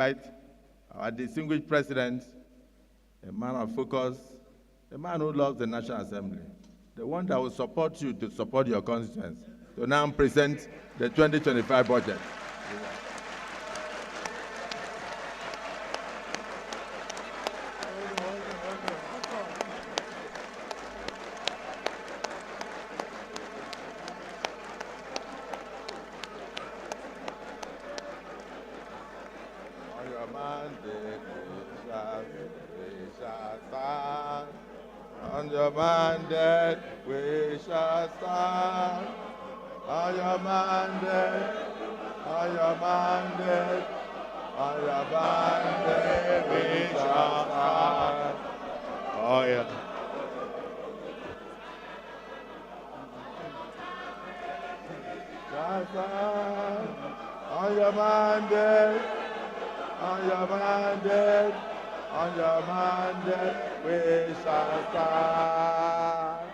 invite our distinguished president, a man of focus, a man who loves the National Assembly, the one that will support you to support your constituents, to now present the 2025 budget. On your mandate, we shall stand. On your mandate, on your mandate, on your mandate, we shall stand. Oh, yeah. Shall stand. On your mandate, on your mandate, on your mandate, we shall stand.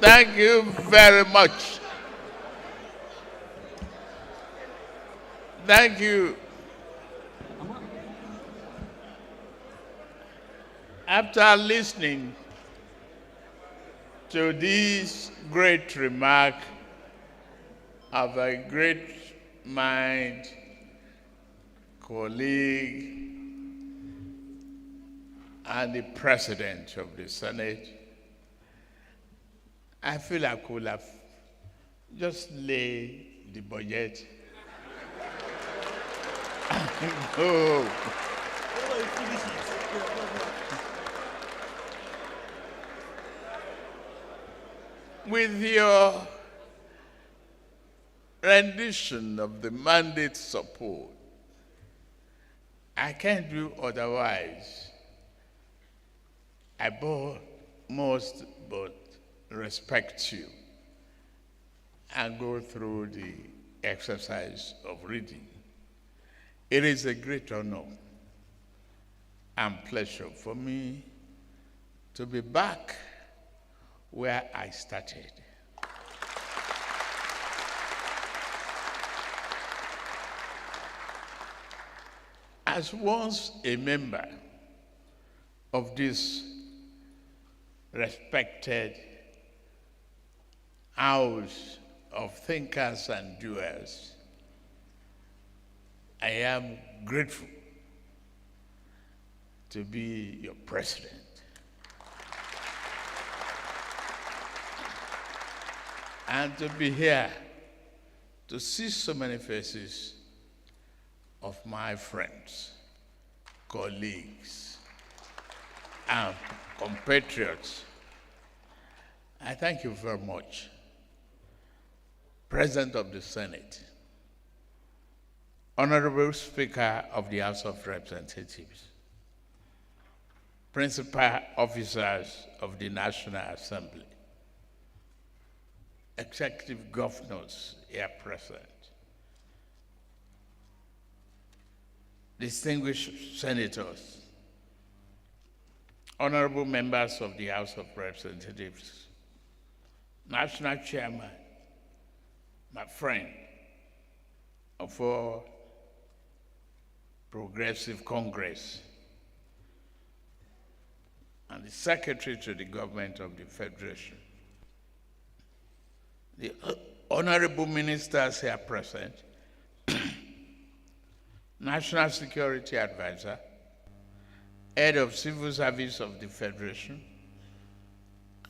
Thank you very much. Thank you. After listening to this great remark of a great mind, colleague, and the president of the Senate, I feel I could have just lay the budget and go. With your rendition of the mandate support, I can't do otherwise. I must but respect you and go through the exercise of reading. It is a great honor and pleasure for me to be back where I started. As once a member of this respected house of thinkers and doers, I am grateful to be your president. And to be here to see so many faces of my friends, colleagues, and compatriots. I thank you very much. President of the Senate, Honorable Speaker of the House of Representatives, Principal Officers of the National Assembly, Executive Governors here present, distinguished senators, honorable members of the House of Representatives, National Chairman, my friend of our Progressive Congress, and the Secretary to the Government of the Federation, the honorable ministers here present, National Security Advisor, Head of Civil Service of the Federation,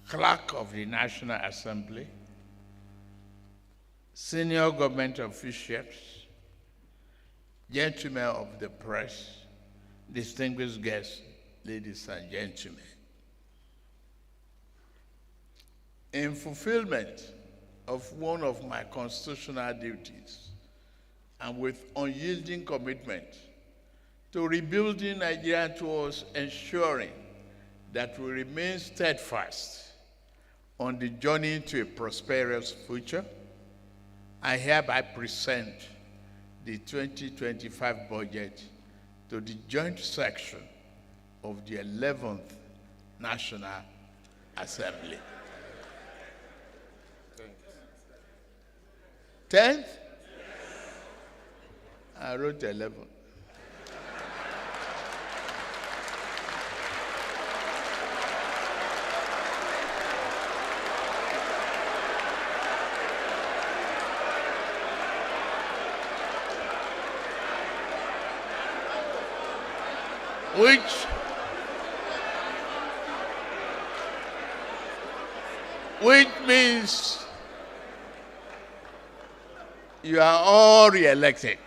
Clerk of the National Assembly, Senior Government Officials, Gentlemen of the Press, distinguished guests, ladies and gentlemen. In fulfillment of one of my constitutional duties, and with unyielding commitment to rebuilding Nigeria towards ensuring that we remain steadfast on the journey to a prosperous future, I hereby present the 2025 budget to the joint section of the 11th National Assembly. 10th? I wrote 11. Which means you are all re-elected.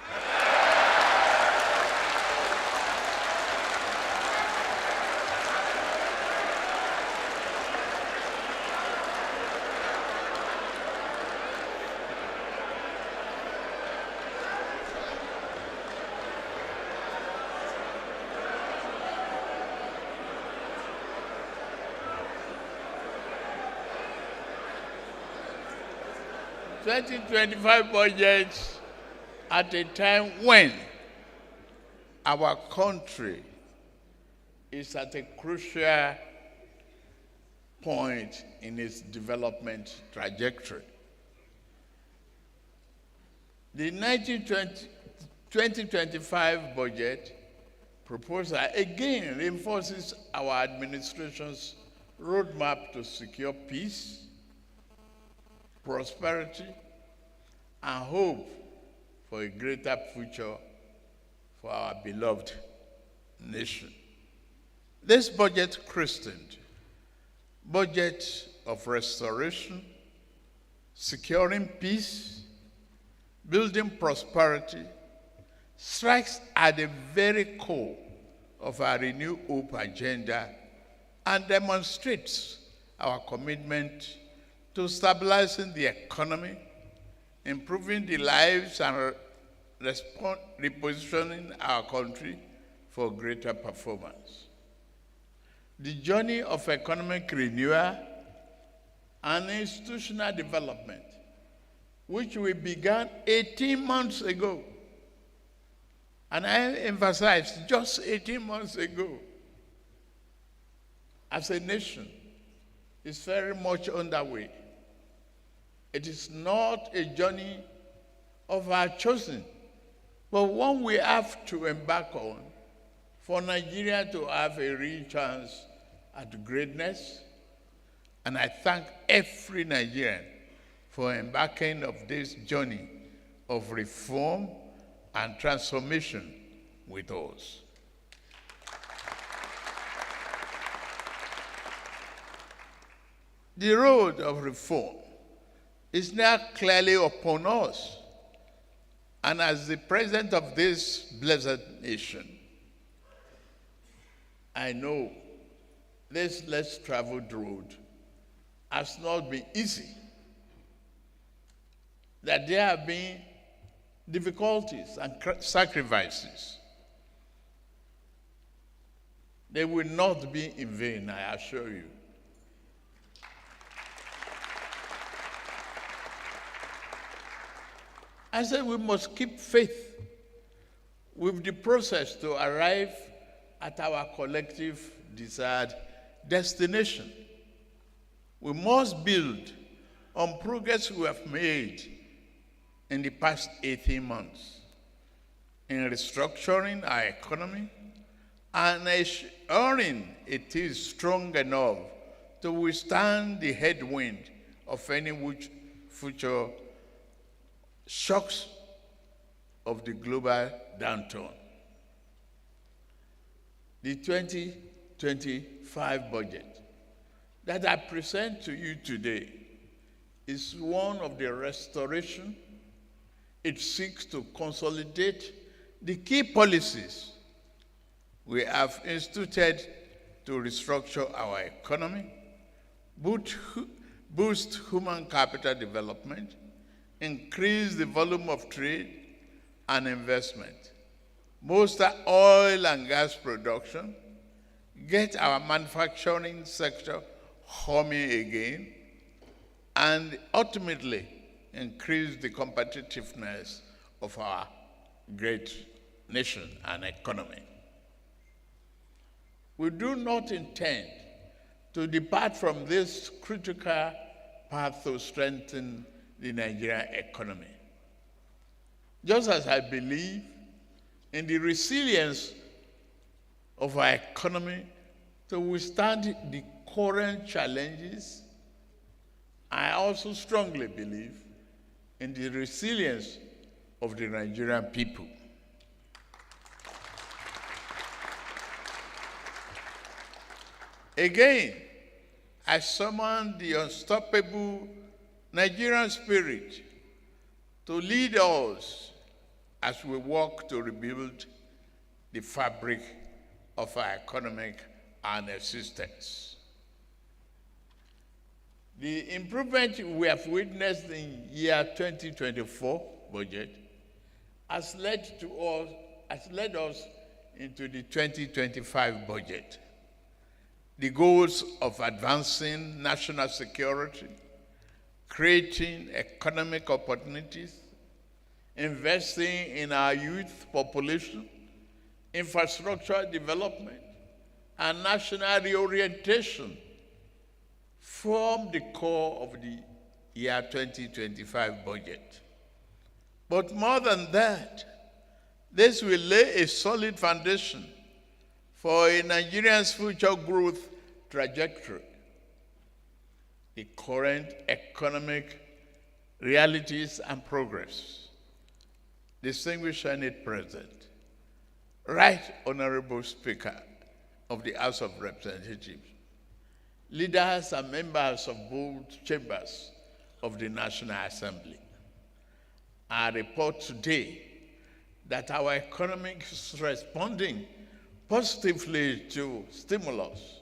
The 2025 budget at a time when our country is at a crucial point in its development trajectory. The 2025 budget proposal again reinforces our administration's roadmap to secure peace, prosperity, and hope for a greater future for our beloved nation. This budget, christened Budget of Restoration, Securing Peace, Building Prosperity, strikes at the very core of our Renew Hope agenda and demonstrates our commitment to stabilizing the economy, improving the lives, and repositioning our country for greater performance. The journey of economic renewal and institutional development, which we began 18 months ago, and I emphasize just 18 months ago, as a nation, is very much underway. It is not a journey of our choosing, but one we have to embark on for Nigeria to have a real chance at greatness. And I thank every Nigerian for embarking on this journey of reform and transformation with us. The road of reform is now clearly upon us. And as the president of this blessed nation, I know this less traveled road has not been easy, that there have been difficulties and sacrifices. They will not be in vain, I assure you. I said we must keep faith with the process to arrive at our collective desired destination. We must build on progress we have made in the past 18 months in restructuring our economy and ensuring it is strong enough to withstand the headwind of any future shocks of the global downturn. The 2025 budget that I present to you today is one of the restoration. It seeks to consolidate the key policies we have instituted to restructure our economy, boost human capital development, increase the volume of trade and investment, bolster oil and gas production, get our manufacturing sector humming again, and ultimately increase the competitiveness of our great nation and economy. We do not intend to depart from this critical path to strengthen the Nigerian economy. Just as I believe in the resilience of our economy to withstand the current challenges. I also strongly believe in the resilience of the Nigerian people. Again, I summon the unstoppable Nigerian spirit to lead us as we work to rebuild the fabric of our economic and existence. The improvement we have witnessed in year 2024 budget has led us into the 2025 budget. The goals of advancing national security, creating economic opportunities, investing in our youth population, infrastructure development, and national reorientation form the core of the year 2025 budget. But more than that, this will lay a solid foundation for a Nigerian's future growth trajectory. The current economic realities and progress. Distinguished Senate President, Right Honorable Speaker of the House of Representatives, leaders and members of both chambers of the National Assembly, I report today that our economy is responding positively to stimulus.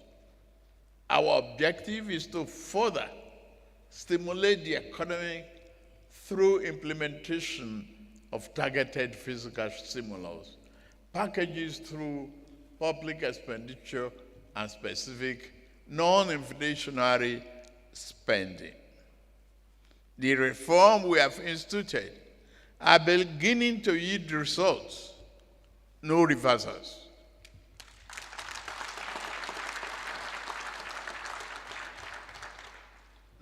Our objective is to further stimulate the economy through implementation of targeted fiscal stimulus, packages through public expenditure, and specific non-inflationary spending. The reform we have instituted are beginning to yield results, no reversals.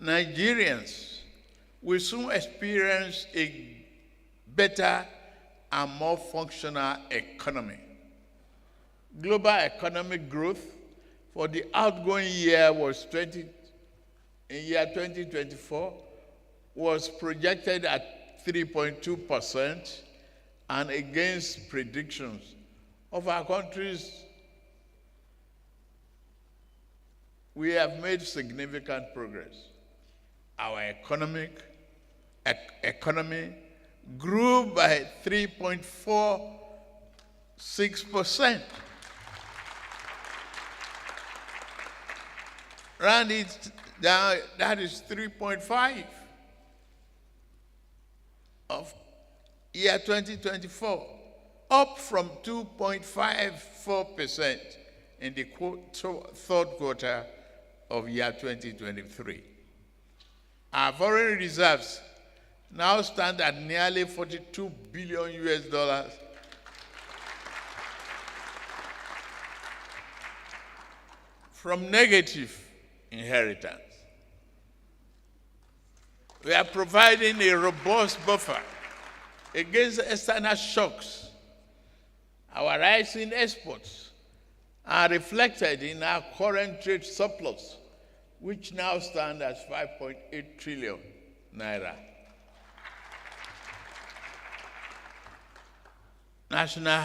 Nigerians will soon experience a better and more functional economy. Global economic growth for the outgoing year in year 2024 was projected at 3.2%, and against predictions of our countries, we have made significant progress. Our economy grew by 3.46%. Round it down, that is 3.5 of year 2024, up from 2.54% in the third quarter of year 2023. Our foreign reserves now stand at nearly $42 billion from negative inheritance. We are providing a robust buffer against external shocks. Our rising exports are reflected in our current trade surplus, which now stands at 5.8 trillion naira. National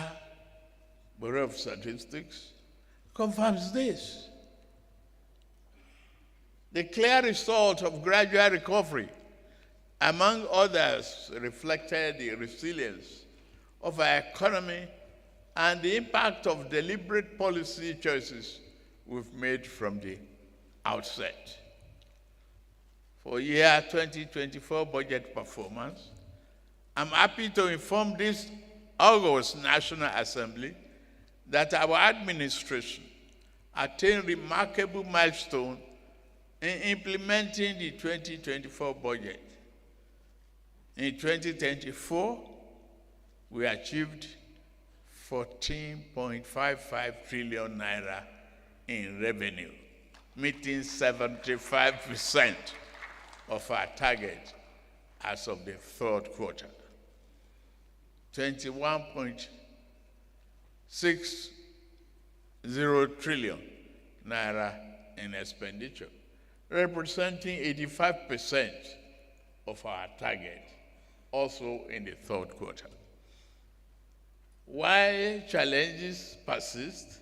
Bureau of Statistics confirms this. The clear result of gradual recovery, among others, reflected the resilience of our economy and the impact of deliberate policy choices we've made from the outset. For year 2024 budget performance, I'm happy to inform this August National Assembly that our administration attained remarkable milestone in implementing the 2024 budget. In 2024, we achieved 14.55 trillion naira in revenue, meeting 75% of our target as of the third quarter. 21.2 6 trillion naira in expenditure, representing 85% of our target, also in the third quarter. While challenges persist,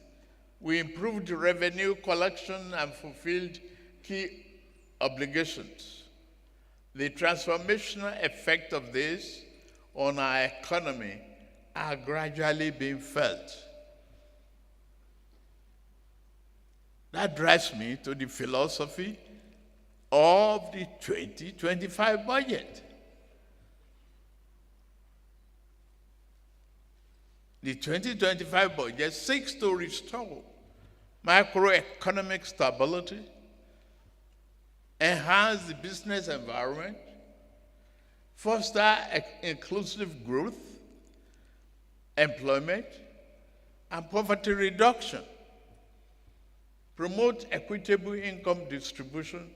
we improved revenue collection and fulfilled key obligations. The transformational effect of this on our economy are gradually being felt. That drives me to the philosophy of the 2025 budget. The 2025 budget seeks to restore macroeconomic stability, enhance the business environment, foster inclusive growth, employment, and poverty reduction, promote equitable income distribution,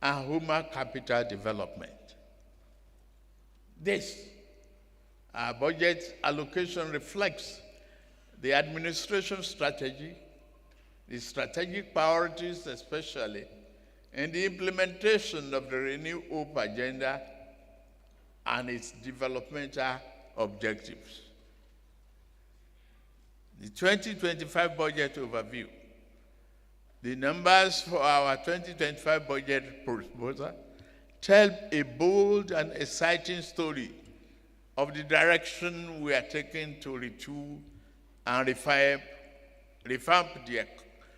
and human capital development. This, our budget allocation reflects the administration strategy, the strategic priorities especially, and the implementation of the Renew Hope agenda and its developmental objectives. The 2025 budget overview. The numbers for our 2025 budget proposal tell a bold and exciting story of the direction we are taking to retool and revamp the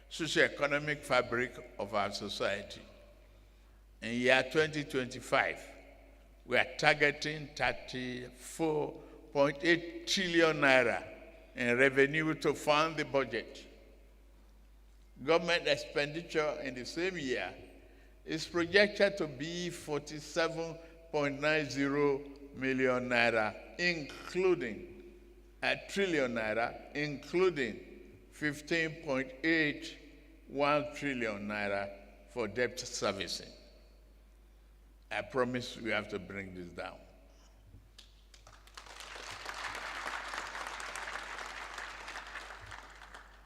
socio-economic fabric of our society. In year 2025, we are targeting 34.8 trillion naira in revenue to fund the budget. Government expenditure in the same year is projected to be 47.90 million naira, including a trillion naira, including 15.81 trillion naira for debt servicing. I promise we have to bring this down.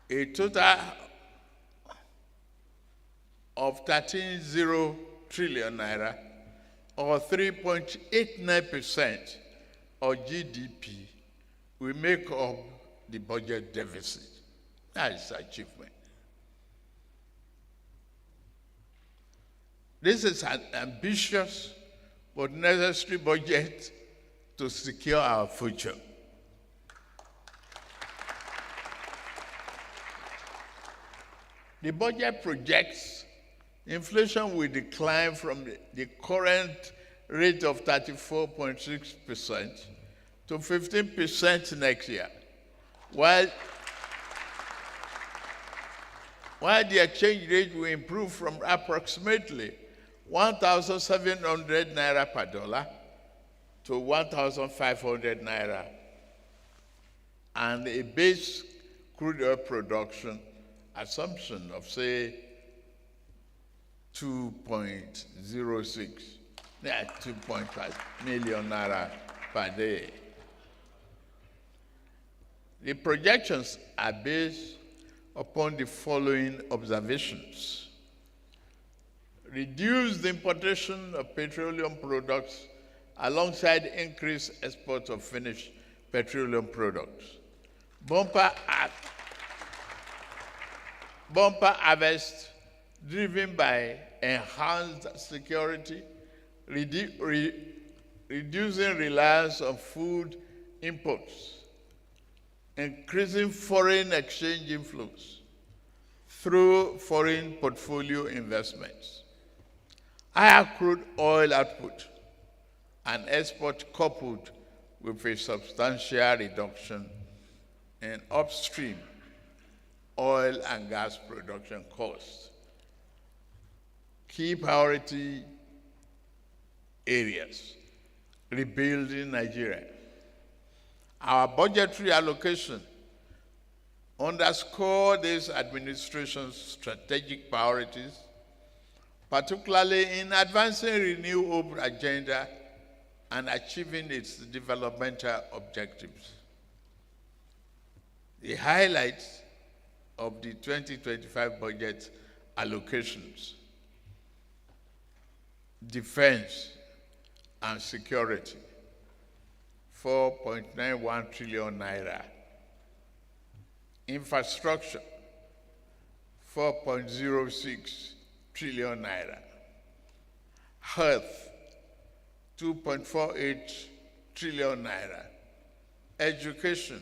A total of 13.0 trillion naira, or 3.89% of GDP, will make up the budget deficit. That is achievement. This is an ambitious but necessary budget to secure our future. The budget projects inflation will decline from the current rate of 34.6% to 15% next year, while the exchange rate will improve from approximately 1,700 naira per dollar to 1,500 naira, and a base crude oil production assumption of, say, 2.5 million naira per day. The projections are based upon the following observations. Reduce the importation of petroleum products alongside increased exports of finished petroleum products. Bumper harvest driven by enhanced security, reducing reliance on food imports, increasing foreign exchange inflows through foreign portfolio investments, higher crude oil output, and export coupled with a substantial reduction in upstream oil and gas production costs. Key priority areas: rebuilding Nigeria. Our budgetary allocation underscore this administration's strategic priorities, particularly in advancing Renew Hope agenda and achieving its developmental objectives. the highlights of the 2025 budget allocations: defense and security, 4.91 trillion naira. Infrastructure, 4.06 trillion naira. Health, 2.48 trillion naira. Education,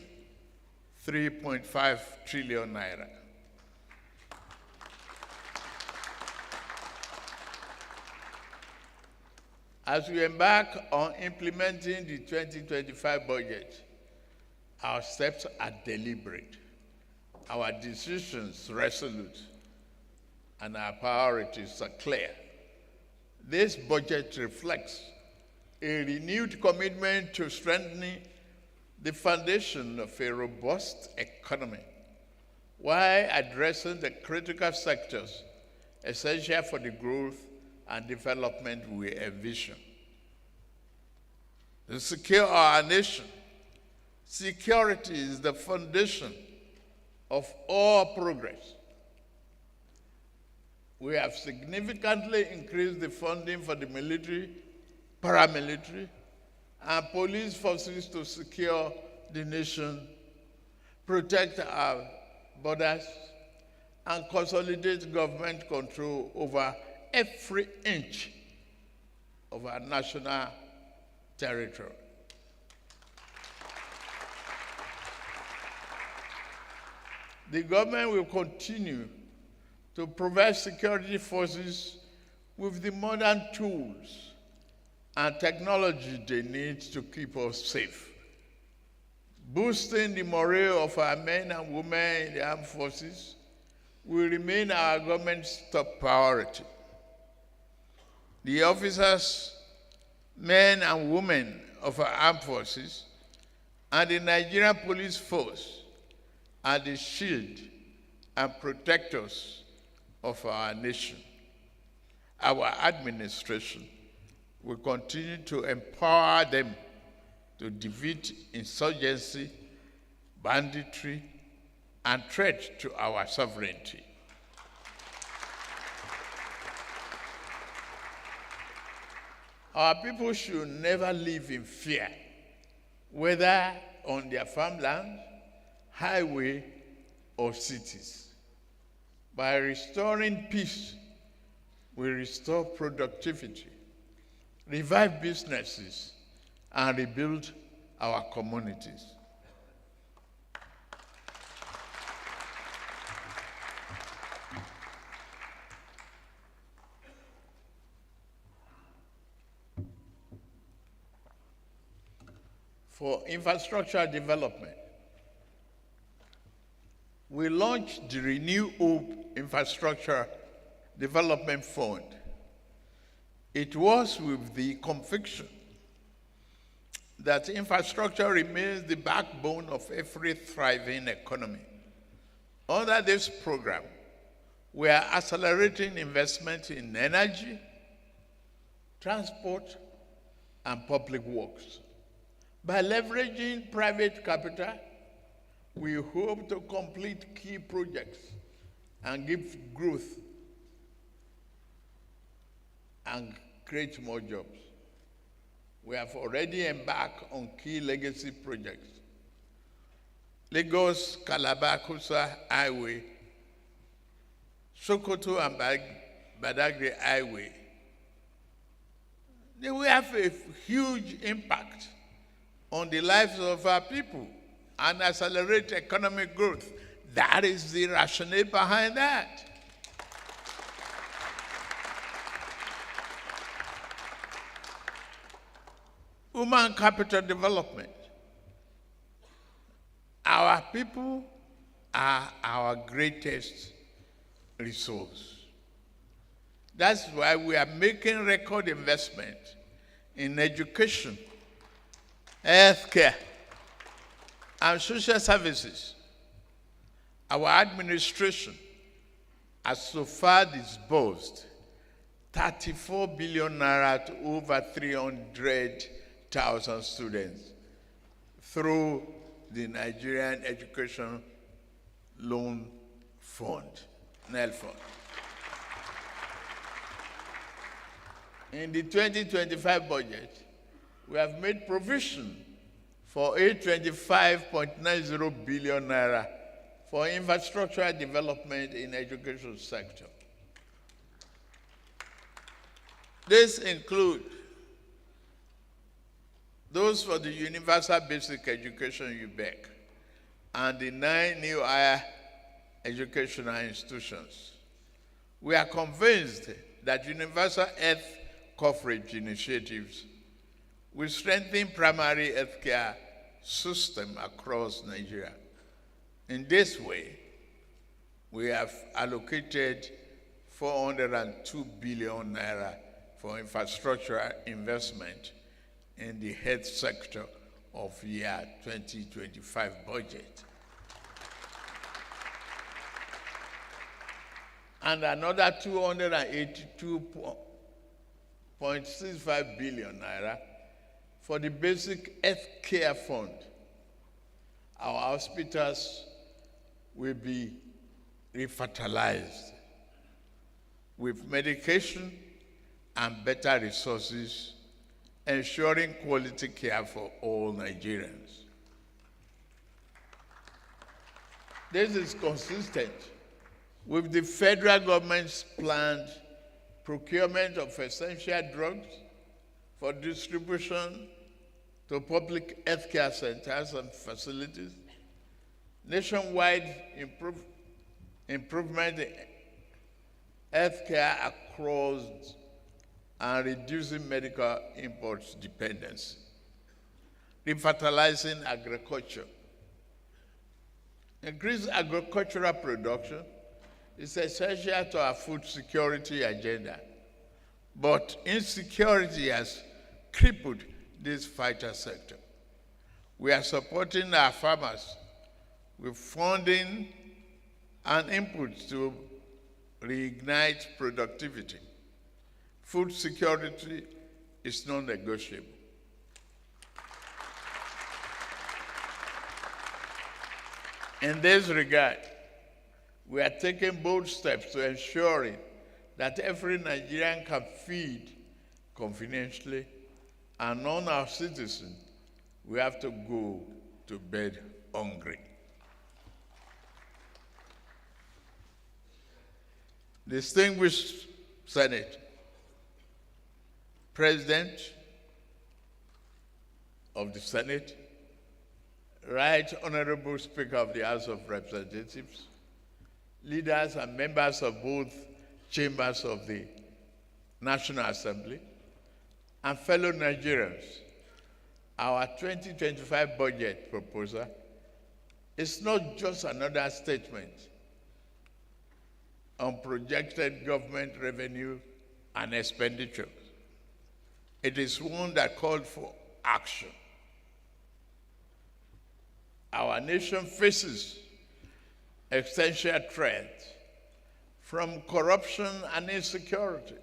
3.5 trillion naira. As we embark on implementing the 2025 budget, our steps are deliberate, our decisions resolute, and our priorities are clear. This budget reflects a renewed commitment to strengthening the foundation of a robust economy while addressing the critical sectors essential for the growth and development we envision. To secure our nation, security is the foundation of all progress. We have significantly increased the funding for the military, paramilitary, and police forces to secure the nation, protect our borders, and consolidate government control over every inch of our national territory. The government will continue to provide security forces with the modern tools and technology they need to keep us safe. Boosting the morale of our men and women in the armed forces will remain our government's top priority. The officers, men and women of our armed forces and the Nigerian police force are the shield and protectors of our nation. Our administration will continue to empower them to defeat insurgency, banditry, and threat to our sovereignty. Our people should never live in fear, whether on their farmland, highway, or cities. By restoring peace, we restore productivity, revive businesses, and rebuild our communities. For infrastructure development, we launched the Renew Hope Infrastructure Development Fund. It was with the conviction that infrastructure remains the backbone of every thriving economy. Under this program, we are accelerating investment in energy, transport, and public works. By leveraging private capital, we hope to complete key projects and give growth and create more jobs. We have already embarked on key legacy projects. Lagos-Calabar-Kusa Highway, Sokoto and Badagry Highway. They will have a huge impact on the lives of our people and accelerate economic growth. That is the rationale behind that. Human capital development. Our people are our greatest resource. That's why we are making record investment in education, healthcare, and social services. Our administration has so far disbursed 34 billion naira to over 300,000 students through the Nigerian Education Loan Fund, NEL Fund. In the 2025 budget, we have made provision for 825.90 billion naira for infrastructural development in the education sector. This includes those for the Universal Basic Education UBEC and the 9 new higher educational institutions. We are convinced that universal health coverage initiatives will strengthen primary healthcare system across Nigeria. In this way, we have allocated 402 billion naira for infrastructure investment in the health sector of year 2025 budget. And another 282.65 billion naira for the basic health care fund. Our hospitals will be revitalized with medication and better resources, ensuring quality care for all Nigerians. This is consistent with the federal government's planned procurement of essential drugs for distribution to public healthcare centers and facilities, nationwide improvement in healthcare across and reducing medical imports dependency, revitalizing agriculture. Increased agricultural production is essential to our food security agenda, but insecurity has crippled this vital sector. We are supporting our farmers with funding and inputs to reignite productivity. Food security is non-negotiable. In this regard, we are taking bold steps to ensuring that every Nigerian can feed conveniently, and none of our citizens will have to go to bed hungry. Distinguished Senate, President of the Senate, Right Honorable Speaker of the House of Representatives, leaders and members of both chambers of the National Assembly, and fellow Nigerians, our 2025 budget proposal is not just another statement on projected government revenue and expenditure. It is one that called for action. Our nation faces existential threats from corruption and insecurity,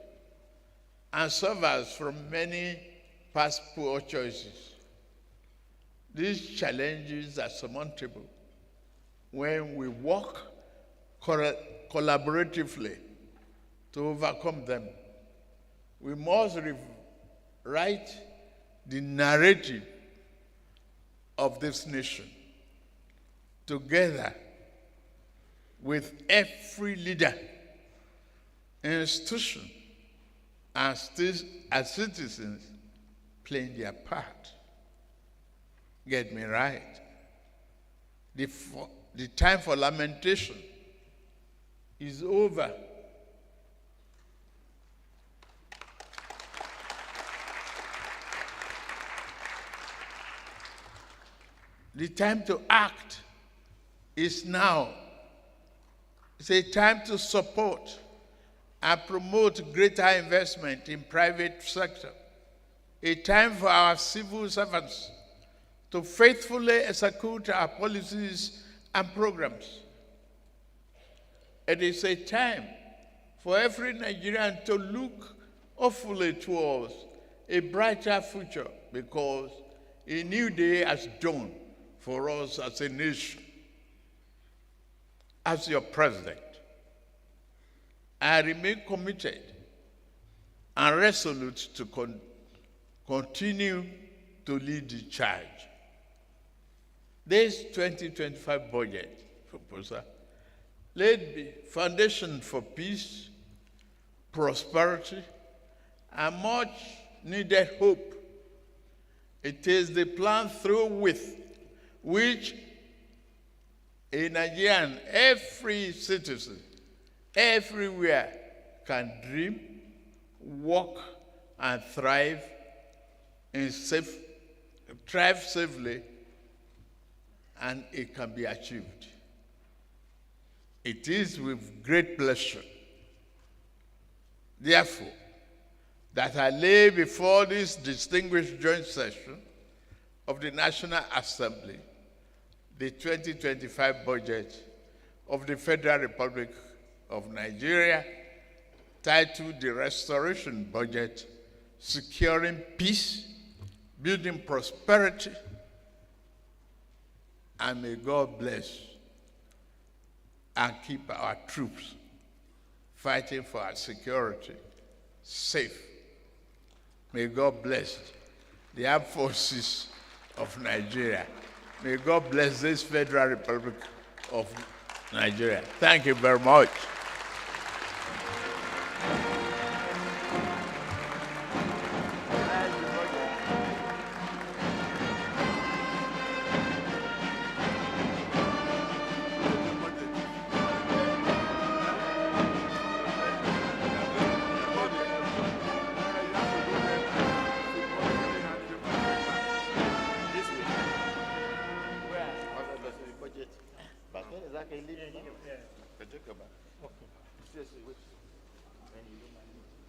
and suffers from many past poor choices. These challenges are surmountable when we work collaboratively to overcome them. We must rewrite the narrative of this nation together with every leader, institution, and citizens playing their part. Get me right. The time for lamentation is over. The time to act is now. It's a time to support and promote greater investment in private sector. A time for our civil servants to faithfully execute our policies and programs. It is a time for every Nigerian to look hopefully towards a brighter future, because a new day has dawned for us as a nation. as your president, I remain committed and resolute to continue to lead the charge. This 2025 budget proposal laid the foundation for peace, prosperity, and much needed hope. It is the plan through which a Nigerian, every citizen, everywhere can dream, work, and thrive safely, and it can be achieved. It is with great pleasure, therefore, that I lay before this distinguished joint session of the National Assembly the 2025 budget of the Federal Republic of Nigeria, titled the Restoration Budget, Securing Peace, Building Prosperity, and may God bless and keep our troops fighting for our security safe. May God bless the armed forces of Nigeria. May God bless this Federal Republic of Nigeria. Thank you very much. Exactly.